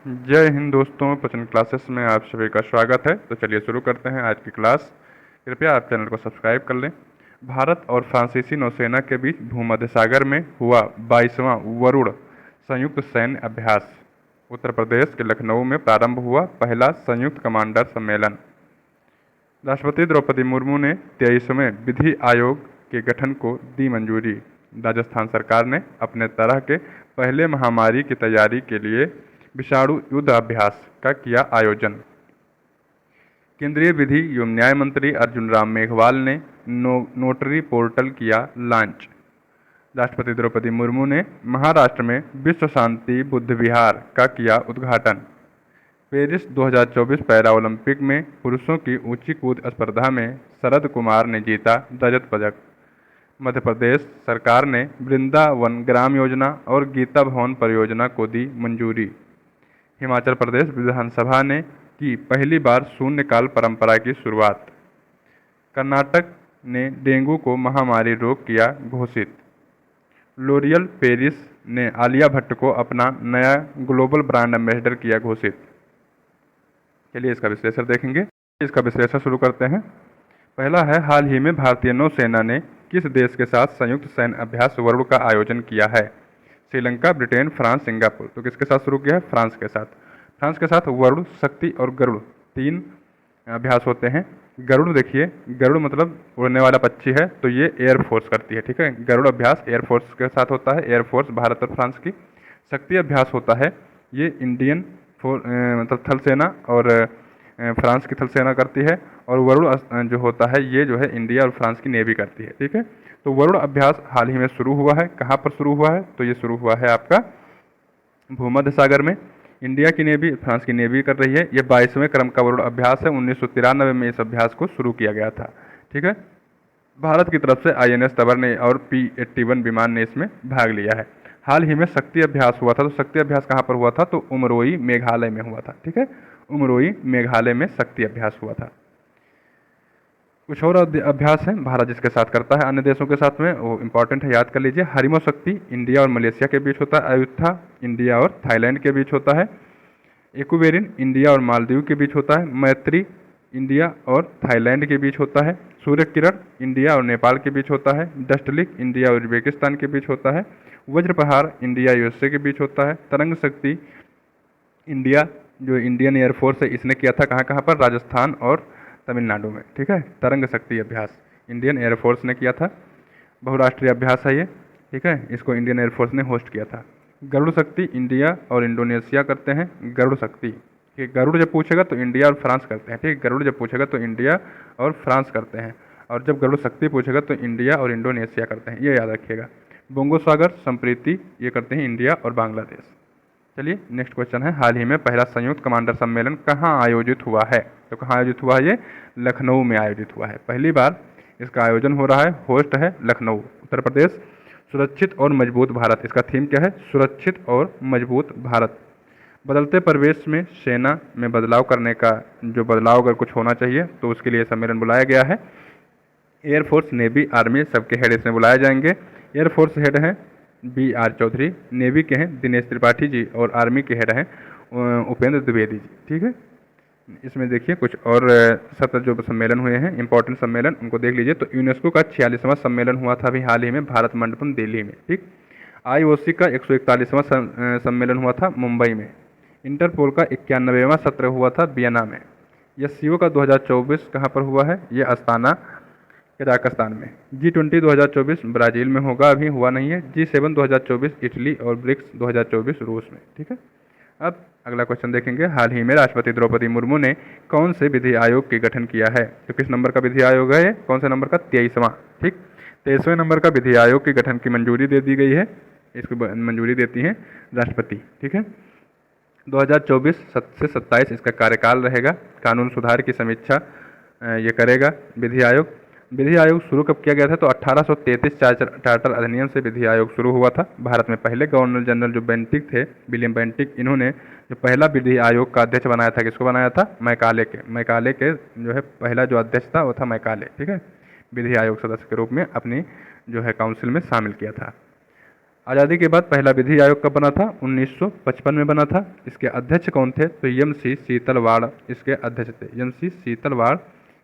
जय हिंद दोस्तों, प्रचंड क्लासेस में आप सभी का स्वागत है। तो चलिए शुरू करते हैं आज की क्लास। कृपया आप चैनल को सब्सक्राइब कर लें। भारत और फ्रांसीसी नौसेना के बीच भूमध्य सागर में हुआ 22वां वरुण संयुक्त सैन्य अभ्यास। उत्तर प्रदेश के लखनऊ में प्रारंभ हुआ पहला संयुक्त कमांडर सम्मेलन। राष्ट्रपति द्रौपदी मुर्मू ने 23वें विधि आयोग के गठन को दी मंजूरी। राजस्थान सरकार ने अपने तरह के पहले महामारी की तैयारी के लिए विषाणु युद्ध अभ्यास का किया आयोजन। केंद्रीय विधि एवं न्याय मंत्री अर्जुन राम मेघवाल ने नोटरी पोर्टल किया लॉन्च। राष्ट्रपति द्रौपदी मुर्मू ने महाराष्ट्र में विश्व शांति बुद्ध विहार का किया उद्घाटन। पेरिस 2024 पैरा ओलंपिक में पुरुषों की ऊंची कूद स्पर्धा में शरद कुमार ने जीता रजत पदक। मध्य प्रदेश सरकार ने वृंदावन ग्राम योजना और गीता भवन परियोजना को दी मंजूरी। हिमाचल प्रदेश विधानसभा ने की पहली बार शून्यकाल परंपरा की शुरुआत। कर्नाटक ने डेंगू को महामारी रोग किया घोषित। लोरियल पेरिस ने आलिया भट्ट को अपना नया ग्लोबल ब्रांड एम्बेसडर किया घोषित। चलिए इसका विश्लेषण देखेंगे। इसका विश्लेषण शुरू करते हैं। पहला है, हाल ही में भारतीय नौसेना ने किस देश के साथ संयुक्त सैन्य अभ्यास वरुण का आयोजन किया है? Sri Lanka, Britain, France, Singapore. तो किसके साथ शुरू किया है? फ्रांस के साथ। फ्रांस के साथ वरुण, शक्ति और गरुड़ 3 अभ्यास होते हैं। गरुड़ देखिए, गरुड़ मतलब उड़ने वाला पक्षी है, तो ये एयरफोर्स करती है। ठीक है, गरुड़ अभ्यास एयरफोर्स के साथ होता है, एयरफोर्स भारत और फ्रांस की। शक्ति अभ्यास होता है, ये इंडियन मतलब थल सेना और फ्रांस की थल सेना करती है। और वरुण जो होता है, ये जो है इंडिया और फ्रांस की नेवी करती है। ठीक है, तो वरुण अभ्यास हाल ही में शुरू हुआ है। कहाँ पर शुरू हुआ है? तो ये शुरू हुआ है आपका भूमध्य सागर में। इंडिया की नेवी, फ्रांस की नेवी कर रही है। ये 22वें क्रम का वरुण अभ्यास है। 1993 में इस अभ्यास को शुरू किया गया था। ठीक है, भारत की तरफ से INS तबर ने और P-81 विमान ने इसमें भाग लिया है। हाल ही में शक्ति अभ्यास हुआ था। तो शक्ति अभ्यास कहाँ पर हुआ था? तो उमरोई मेघालय में हुआ था। ठीक है, उमरोई मेघालय में शक्ति अभ्यास हुआ था। कुछ और अभ्यास है भारत जिसके साथ करता है अन्य देशों के साथ में, वो इंपॉर्टेंट है, याद कर लीजिए। हरिमो शक्ति इंडिया और मलेशिया के बीच होता है। अयुत्था इंडिया और थाईलैंड के बीच होता है। एक्वेरिन इंडिया और मालदीव के बीच होता है। मैत्री इंडिया और थाईलैंड के बीच होता है। सूर्य किरण इंडिया और नेपाल के बीच होता है। डस्टलिक इंडिया और उज्बेकिस्तान के बीच होता है। वज्र प्रहार इंडिया USA के बीच होता है। तरंग शक्ति इंडिया, जो इंडियन एयरफोर्स है, इसने किया था कहाँ कहाँ पर? राजस्थान और तमिलनाडु में। ठीक है, तरंग शक्ति अभ्यास इंडियन एयरफोर्स ने किया था। बहुराष्ट्रीय अभ्यास है ये। ठीक है, इसको इंडियन एयरफोर्स ने होस्ट किया था। गरुड़ शक्ति इंडिया और इंडोनेशिया करते हैं। गरुड़ शक्ति, ठीक, गरुड़ जब पूछेगा तो इंडिया और फ्रांस करते हैं। ठीक, गरुड़ जब पूछेगा तो इंडिया और फ्रांस करते हैं, और जब गरुड़ शक्ति पूछेगा तो इंडिया और इंडोनेशिया करते हैं, ये याद रखिएगा। बोंगो सागर संप्रीति ये करते हैं इंडिया और बांग्लादेश। चलिए नेक्स्ट क्वेश्चन है, हाल ही में पहला संयुक्त कमांडर सम्मेलन कहाँ आयोजित हुआ है? तो कहाँ आयोजित हुआ है? ये लखनऊ में आयोजित हुआ है। पहली बार इसका आयोजन हो रहा है। होस्ट है लखनऊ, उत्तर प्रदेश। सुरक्षित और मजबूत भारत, इसका थीम क्या है? सुरक्षित और मजबूत भारत। बदलते परिवेश में सेना में बदलाव करने का, जो बदलाव अगर कुछ होना चाहिए तो उसके लिए सम्मेलन बुलाया गया है। एयरफोर्स, नेवी, आर्मी सबके हेड इसमें बुलाए जाएंगे। एयरफोर्स हेड हैं BR चौधरी, नेवी के हैं दिनेश त्रिपाठी जी, और आर्मी के हेड हैं उपेंद्र द्विवेदी जी। ठीक है, इसमें देखिए कुछ और सत्र जो सम्मेलन हुए हैं, इंपॉर्टेंट सम्मेलन, उनको देख लीजिए। तो यूनेस्को का 46वां सम्मेलन हुआ था अभी हाल ही में भारत मंडपम दिल्ली में। ठीक, IOC का 141वां सम्मेलन हुआ था मुंबई में। इंटरपोल का 91वां सत्र हुआ था वियना में। SCO का 2024 कहाँ पर हुआ है? ये अस्ताना कजाकिस्तान में। G20 2024 ब्राज़ील में होगा, अभी हुआ नहीं है। G7 2024 इटली और ब्रिक्स 2024 रूस में। ठीक है, अब अगला क्वेश्चन देखेंगे। हाल ही में राष्ट्रपति द्रौपदी मुर्मू ने कौन से विधि आयोग के गठन किया है? तो किस नंबर का विधि आयोग है? कौन से नंबर का? 23वां। ठीक, 23वें नंबर का विधि आयोग के गठन की मंजूरी दे दी गई है। इसको मंजूरी देती हैं राष्ट्रपति। ठीक है, 2024 से 27 इसका कार्यकाल रहेगा। कानून सुधार की समीक्षा ये करेगा विधि आयोग। विधि आयोग शुरू कब किया गया था? तो 1833 चार्टर अधिनियम से विधि आयोग शुरू हुआ था। भारत में पहले गवर्नर जनरल जो बेंटिक थे, विलियम बेंटिक, इन्होंने जो पहला विधि आयोग का अध्यक्ष बनाया था, किसको बनाया था? मैकाले के जो है पहला जो अध्यक्ष था वो था मैकाले। ठीक है, विधि आयोग सदस्य के रूप में अपनी जो है काउंसिल में शामिल किया था। आज़ादी के बाद पहला विधि आयोग कब बना था? 1955 में बना था। इसके अध्यक्ष कौन थे? तो एम.सी. शीतलवाड़ इसके अध्यक्ष थे। एम.सी. शीतलवाड़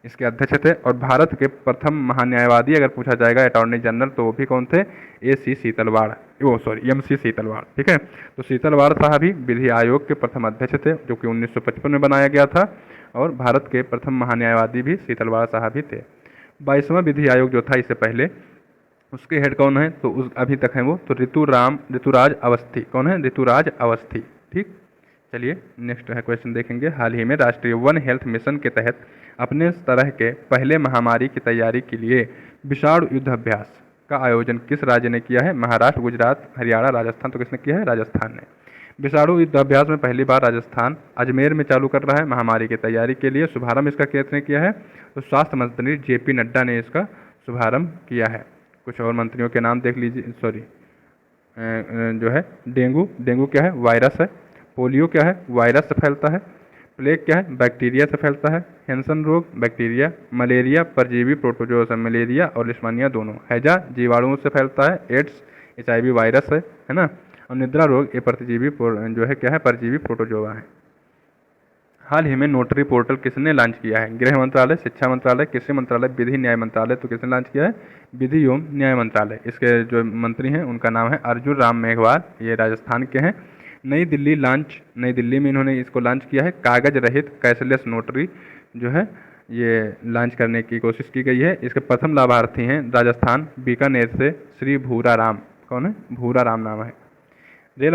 इसके अध्यक्ष थे। और भारत के प्रथम महान्यायवादी अगर पूछा जाएगा अटॉर्नी जनरल तो वो भी कौन थे? ए.सी. शीतलवाड़, वो सॉरी एम.सी. शीतलवाड़। ठीक है, तो शीतलवाड़ साहब ही विधि आयोग के प्रथम अध्यक्ष थे, जो कि 1955 में बनाया गया था। और भारत के प्रथम महान्यायवादी भी शीतलवाड़ साहब ही थे। 22वां विधि आयोग जो था इससे पहले, उसके हेड कौन है? तो उस अभी तक हैं वो तो ऋतुराज अवस्थी। कौन है? ऋतुराज अवस्थी। ठीक, चलिए नेक्स्ट है क्वेश्चन देखेंगे। हाल ही में राष्ट्रीय वन हेल्थ मिशन के तहत अपने तरह के पहले महामारी की तैयारी के लिए विषाणु युद्धाभ्यास का आयोजन किस राज्य ने किया है? महाराष्ट्र, गुजरात, हरियाणा, राजस्थान। तो किसने किया है? राजस्थान ने। विषाणु युद्धाभ्यास में पहली बार राजस्थान अजमेर में चालू कर रहा है महामारी की तैयारी के लिए। शुभारंभ इसका किसने किया है? तो स्वास्थ्य मंत्री जे.पी. नड्डा ने इसका शुभारंभ किया है। कुछ और मंत्रियों के नाम देख लीजिए। सॉरी, जो है डेंगू क्या है? वायरस है। पोलियो क्या है? वायरस से फैलता है। प्लेग क्या है? बैक्टीरिया से फैलता है। हैंसन रोग बैक्टीरिया। मलेरिया परजीवी प्रोटोजोआ, मलेरिया और लिस्मानिया दोनों। हैजा जीवाणुओं से फैलता है। एड्स HIV वायरस है ना। और निद्रा रोग ये प्रतिजीवी जो है क्या है? परजीवी प्रोटोजोआ है। हाल ही में नोटरी पोर्टल किसने लॉन्च किया है? गृह मंत्रालय, शिक्षा मंत्रालय, कृषि मंत्रालय, विधि न्याय मंत्रालय। तो किसने लॉन्च किया है? विधि एवं न्याय मंत्रालय। इसके जो मंत्री हैं उनका नाम है अर्जुन राम मेघवाल, ये राजस्थान के हैं। नई दिल्ली में इन्होंने इसको लॉन्च किया है। कागज रहित कैशलेस नोटरी जो है ये लॉन्च करने की कोशिश की गई है। इसके प्रथम लाभार्थी हैं राजस्थान बीकानेर से श्री भूरा राम। कौन है? भूरा राम नाम है। रेल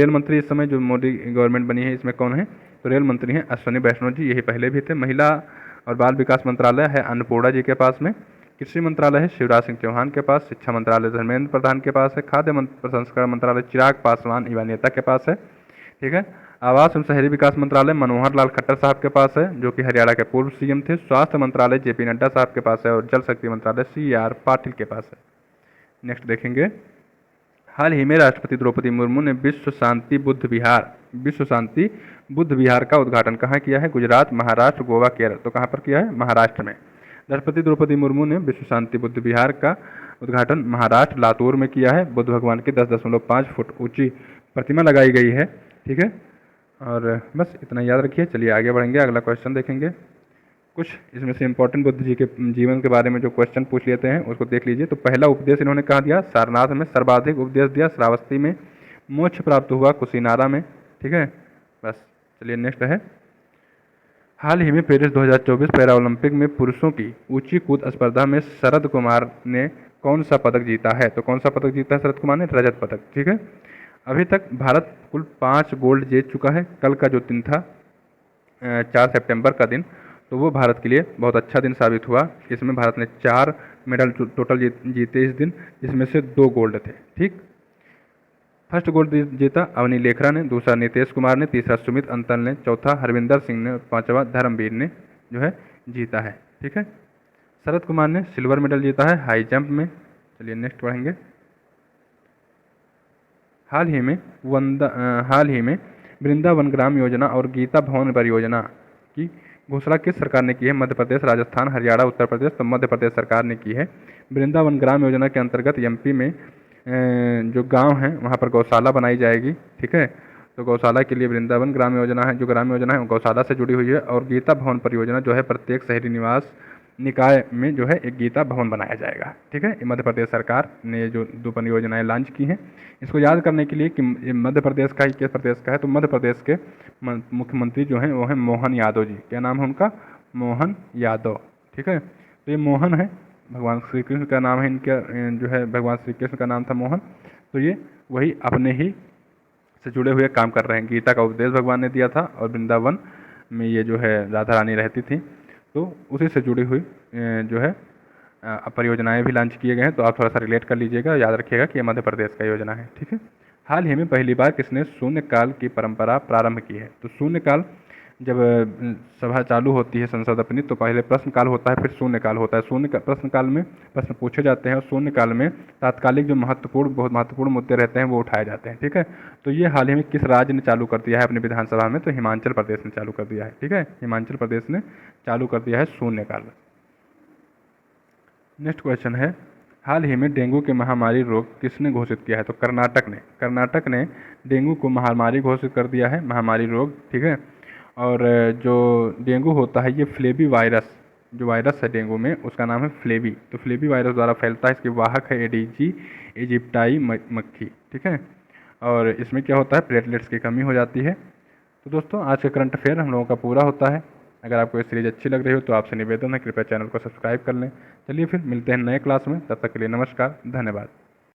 मंत्री इस समय जो मोदी गवर्नमेंट बनी है इसमें कौन है? तो रेल मंत्री हैं अश्विनी वैष्णव जी, यही पहले भी थे। महिला और बाल विकास मंत्रालय है अन्नपूर्णा जी के पास में। कृषि मंत्रालय है शिवराज सिंह चौहान के पास। शिक्षा मंत्रालय धर्मेंद्र प्रधान के पास है। खाद्य प्रसंस्करण मंत्रालय चिराग पासवान युवा नेता के पास है। ठीक है। आवास एवं शहरी विकास मंत्रालय मनोहर लाल खट्टर साहब के पास है, जो कि हरियाणा के पूर्व CM थे। स्वास्थ्य मंत्रालय जे.पी. नड्डा साहब के पास है। और जल शक्ति मंत्रालय C.R. पाटिल के पास है। नेक्स्ट देखेंगे। हाल ही में राष्ट्रपति द्रौपदी मुर्मू ने विश्व शांति बुद्ध विहार का उद्घाटन कहाँ किया है? गुजरात, महाराष्ट्र, गोवा, केरल। तो कहाँ पर किया है? महाराष्ट्र में। राष्ट्रपति द्रौपदी मुर्मू ने विश्व शांति बुद्ध विहार का उद्घाटन महाराष्ट्र लातूर में किया है। बुद्ध भगवान की 10.5 फुट ऊंची प्रतिमा लगाई गई है। ठीक है, और बस इतना याद रखिए। चलिए आगे बढ़ेंगे, अगला क्वेश्चन देखेंगे। कुछ इसमें से इंपॉर्टेंट बुद्ध जी के जीवन के बारे में जो क्वेश्चन पूछ लेते हैं उसको देख लीजिए। तो पहला उपदेश इन्होंने कहा दिया? सारनाथ में। सर्वाधिक उपदेश दिया श्रावस्ती में। मोक्ष प्राप्त हुआ कुशीनारा में। ठीक है, बस चलिए नेक्स्ट है। हाल ही में पेरिस 2024 पैरा ओलंपिक में पुरुषों की ऊंची कूद स्पर्धा में शरद कुमार ने कौन सा पदक जीता है? तो कौन सा पदक जीता है शरद कुमार ने? रजत पदक। ठीक है, अभी तक भारत कुल 5 गोल्ड जीत चुका है। कल का जो दिन था 4 सितंबर का दिन, तो वो भारत के लिए बहुत अच्छा दिन साबित हुआ। इसमें भारत ने 4 मेडल टोटल जीते इस दिन, जिसमें से 2 गोल्ड थे। ठीक, फर्स्ट गोल्ड जीता अवनी लेखरा ने, दूसरा नीतीश कुमार ने, तीसरा सुमित अंतल ने, चौथा हरविंदर सिंह ने, पांचवा धर्मवीर ने जो है जीता है। ठीक है, शरद कुमार ने सिल्वर मेडल जीता है हाई जंप में। चलिए नेक्स्ट बढ़ेंगे। हाल ही में वृंदावन ग्राम योजना और गीता भवन परियोजना की घोषणा किस सरकार ने की है? मध्य प्रदेश, राजस्थान, हरियाणा, उत्तर प्रदेश। तो मध्य प्रदेश सरकार ने की है। वृंदावन ग्राम योजना के अंतर्गत MP में जो गांव हैं वहां पर गौशाला बनाई जाएगी। ठीक है, तो गौशाला के लिए वृंदावन ग्राम योजना है, जो ग्राम योजना है वो गौशाला से जुड़ी हुई है। और गीता भवन परियोजना जो है प्रत्येक शहरी निवास निकाय में जो है एक गीता भवन बनाया जाएगा। ठीक है, मध्य प्रदेश सरकार ने जो 2 परियोजनाएं लॉन्च की हैं, इसको याद करने के लिए कि मध्य प्रदेश का ही किस प्रदेश का है, तो मध्य प्रदेश के मुख्यमंत्री जो हैं वो हैं मोहन यादव जी। क्या नाम है उनका? मोहन यादव। ठीक है, तो ये मोहन है, भगवान श्री कृष्ण का नाम है इनका, जो है भगवान श्री कृष्ण का नाम था मोहन। तो ये वही अपने ही से जुड़े हुए काम कर रहे हैं। गीता का उपदेश भगवान ने दिया था और वृंदावन में ये जो है राधा रानी रहती थी, तो उसी से जुड़ी हुई जो है परियोजनाएं भी लॉन्च किए गए हैं। तो आप थोड़ा सा रिलेट कर लीजिएगा, याद रखिएगा कि ये मध्य प्रदेश का योजना है। ठीक है, हाल ही में पहली बार किसने शून्यकाल की परंपरा प्रारंभ की है? तो शून्यकाल जब सभा चालू होती है संसद अपनी, तो पहले प्रश्नकाल होता है, फिर शून्यकाल होता है। प्रश्नकाल में प्रश्न पूछे जाते हैं और शून्यकाल में तात्कालिक जो बहुत महत्वपूर्ण मुद्दे रहते हैं वो उठाए जाते हैं। ठीक है, तो ये हाल ही में किस राज्य ने चालू कर दिया है अपनी विधानसभा में? तो हिमाचल प्रदेश ने चालू कर दिया है। ठीक है, हिमाचल प्रदेश ने चालू कर दिया है शून्यकाल। नेक्स्ट क्वेश्चन है, हाल ही में डेंगू के महामारी रोग किसने घोषित किया है? तो कर्नाटक ने डेंगू को महामारी घोषित कर दिया है, महामारी रोग, ठीक है। और जो डेंगू होता है ये फ्लेबी वायरस, जो वायरस है डेंगू में उसका नाम है फ्लेबी, तो फ्लेबी वायरस द्वारा फैलता है। इसके वाहक है एडीजी इजिप्टाई मक्खी, ठीक है। और इसमें क्या होता है, प्लेटलेट्स की कमी हो जाती है। तो दोस्तों आज का करंट अफेयर हम लोगों का पूरा होता है। अगर आपको ये सीरीज़ अच्छी लग रही हो तो आपसे निवेदन है कृपया चैनल को सब्सक्राइब कर लें। चलिए फिर मिलते हैं नए क्लास में, तब तक के लिए नमस्कार, धन्यवाद।